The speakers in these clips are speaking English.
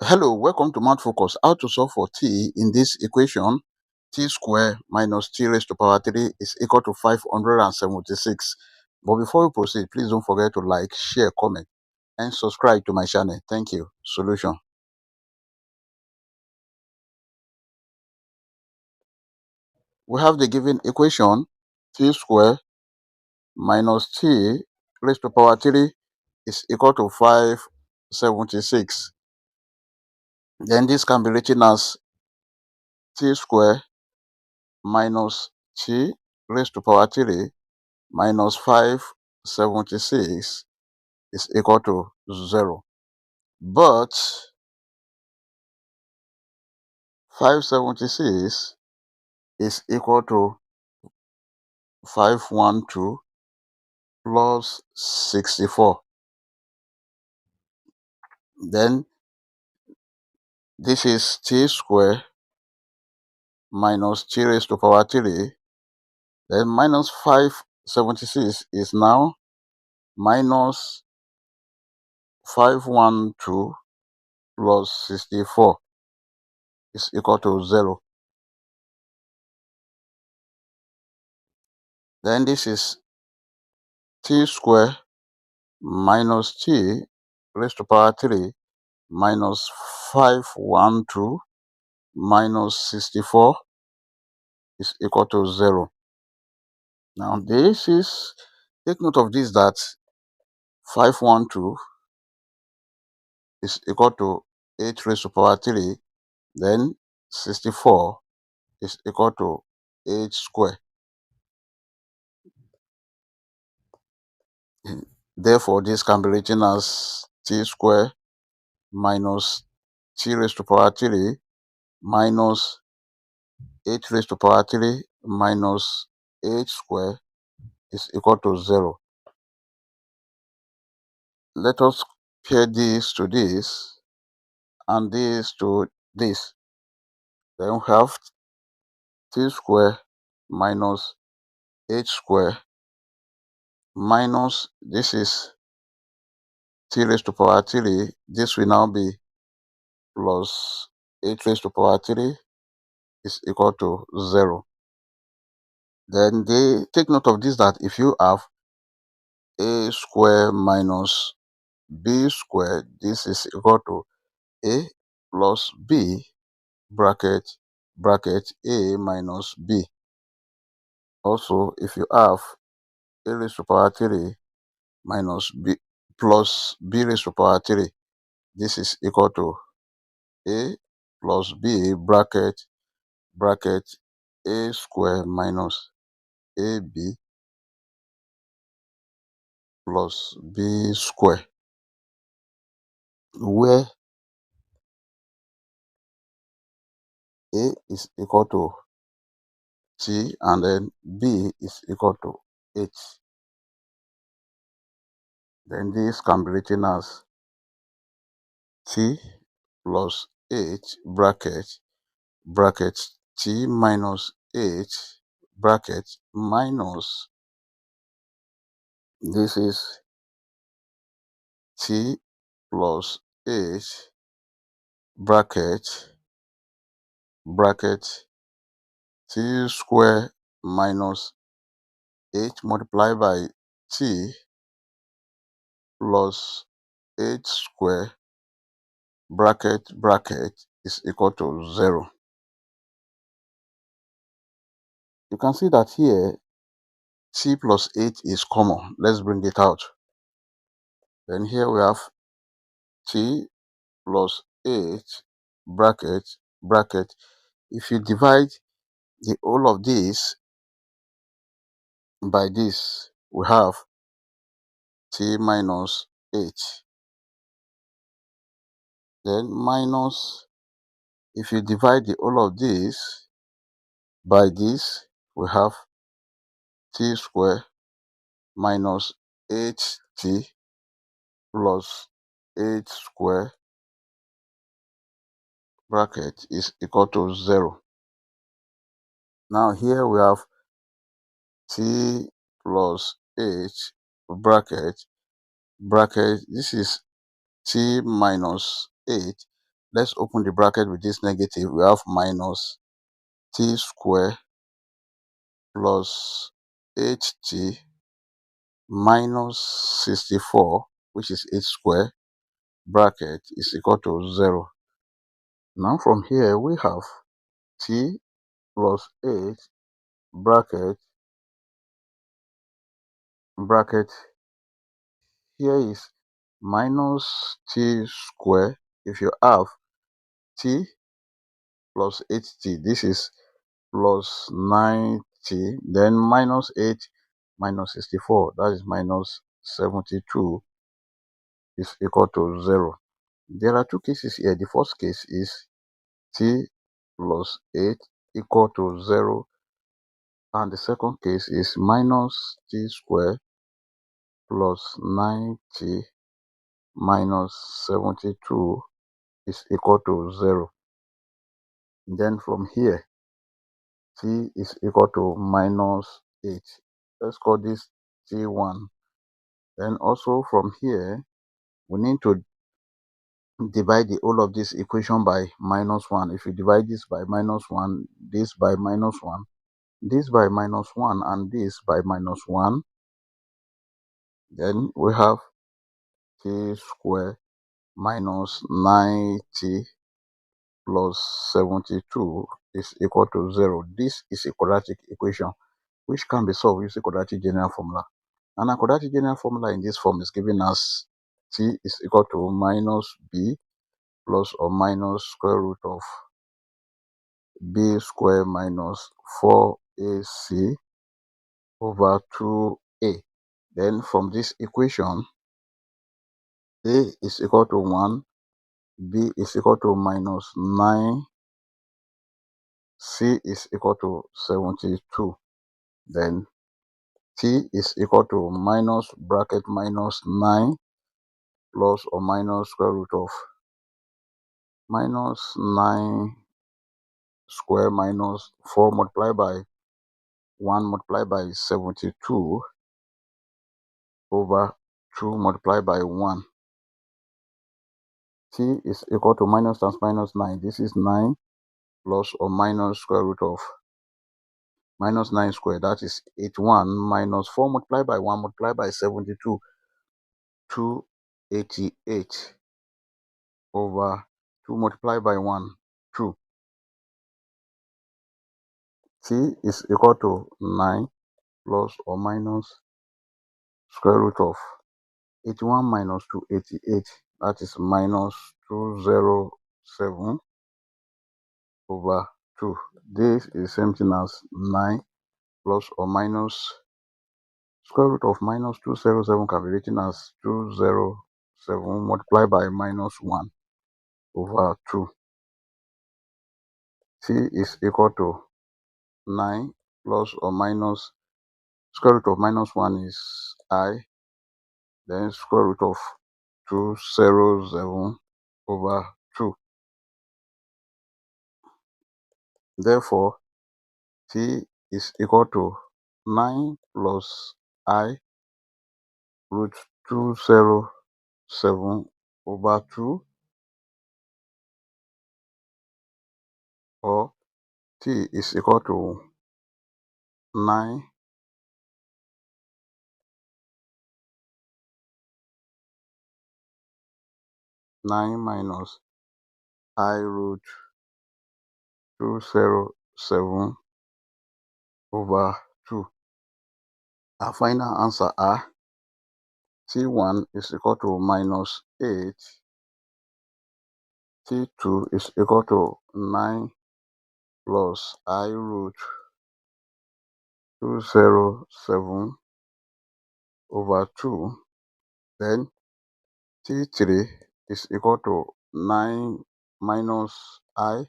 Hello, welcome to Math Focus. How to solve for t in this equation? T squared minus t raised to power 3 is equal to 576. But before we proceed, please don't forget to like, share, comment, and subscribe to my channel. Thank you. Solution. We have the given equation t squared minus t raised to power 3 is equal to 576. Then this can be written as t squared minus t raised to power 3 minus 576 is equal to 0. But 576 is equal to 512 plus 64. Then this is t squared minus t raised to power 3. Then minus 576 is now minus 512 plus 64 is equal to 0. Then this is t squared minus t raised to power 3 minus 512 minus 64 is equal to 0. Now take note of this, that 512 is equal to 8 raised to power 3, then 64 is equal to 8 square. Therefore, this can be written as t square minus t raised to power 3 minus 8 raised to power 3 minus 8 square is equal to 0. Let us pair this to this and this to this. Then we have t square minus 8 square minus, this is t raised to power 3. This will now be plus 8 raised to power 3 is equal to 0. Then they take note of this, that if you have a square minus b square, this is equal to a plus b bracket a minus b. Also, if you have a raised to power 3 minus b plus b raised to power 3, this is equal to a plus b bracket a square minus ab plus b square, where a is equal to t and then b is equal to 8. Then this can be written as t plus 8 bracket t minus 8 bracket minus, this is t plus 8 bracket t square minus 8 multiplied by t plus 8 square bracket is equal to 0. You can see that here t plus 8 is common. Let's bring it out. Then here we have t plus 8 bracket. If you divide the whole of this by this, we have t minus 8. Then minus, if you divide the whole of this by this, we have t square minus 8t plus 8 square bracket is equal to 0. Now here we have t plus 8 bracket, this is t minus 8. let's open the bracket with this negative. We have minus t square plus 8t minus 64, which is 8 square, bracket is equal to 0. Now from here we have t plus 8 bracket here is minus t square. If you have t plus 8t, this is plus 9t, then minus 8 minus 64, that is minus 72, is equal to 0. There are two cases here. The first case is t plus 8 equal to 0, and the second case is minus t square plus 9t minus 72 is equal to 0. Then from here, t is equal to minus 8. Let's call this t1. Then also from here, we need to divide the whole of this equation by minus 1. If you divide this by minus 1, this by minus 1, this by minus 1, and this by minus 1, then we have t square minus 9t plus 72 is equal to 0. This is a quadratic equation which can be solved using quadratic general formula. And a quadratic general formula in this form is given as t is equal to minus b plus or minus square root of b square minus 4ac over 2a. Then from this equation, a is equal to 1, b is equal to minus 9, c is equal to 72. Then t is equal to minus bracket minus 9 plus or minus square root of minus 9 square minus 4 multiplied by 1 multiplied by 72 over 2 multiplied by 1. T is equal to minus times minus 9. This is 9 plus or minus square root of minus 9 square. That is 81 minus 4 multiplied by 1 multiplied by 72. 288 over 2 multiplied by 1, 2. T is equal to 9 plus or minus square root of 81 minus 288. That is minus 207 over 2. This is the same thing as 9 plus or minus square root of minus 207 can be written as 207 multiplied by minus 1 over 2. T is equal to 9 plus or minus square root of minus 1 is I, then square root of 207 over 2. Therefore, t is equal to 9 plus I root 207 over 2, or t is equal to 9 minus I root 207 over 2. Our final answer are t1 is equal to minus 8, t2 is equal to 9 plus I root 207 over 2. Then t3 is equal to 9 minus I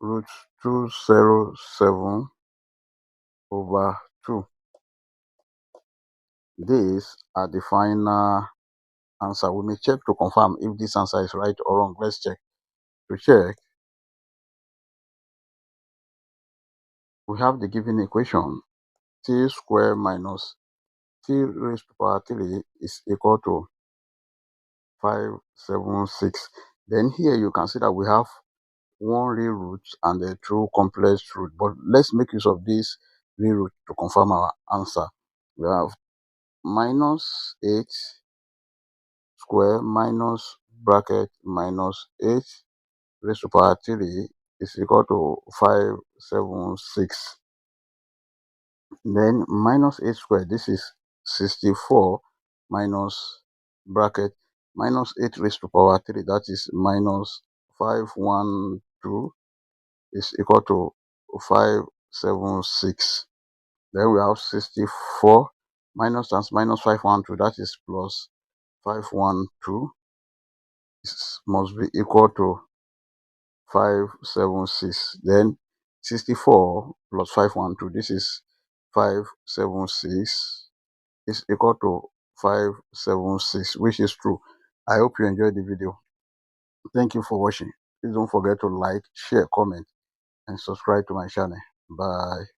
root 207 over 2. These are the final answer. We may check to confirm if this answer is right or wrong. Let's check. To check, we have the given equation t square minus t raised to power 3 is equal to 576. Then here you can see that we have one real root and a true complex root. But let's make use of this real root to confirm our answer. We have minus 8 square minus bracket minus 8 raised to power 3 is equal to 576. Then minus 8 squared, this is 64 minus bracket minus 8 raised to power 3, that is minus 512 is equal to 576. Then we have 64 minus times minus 512, that is plus 512, must be equal to 576. Then 64 plus 512, this is 576, is equal to 576, which is true. I hope you enjoyed the video. Thank you for watching. Please don't forget to like, share, comment, and subscribe to my channel. Bye.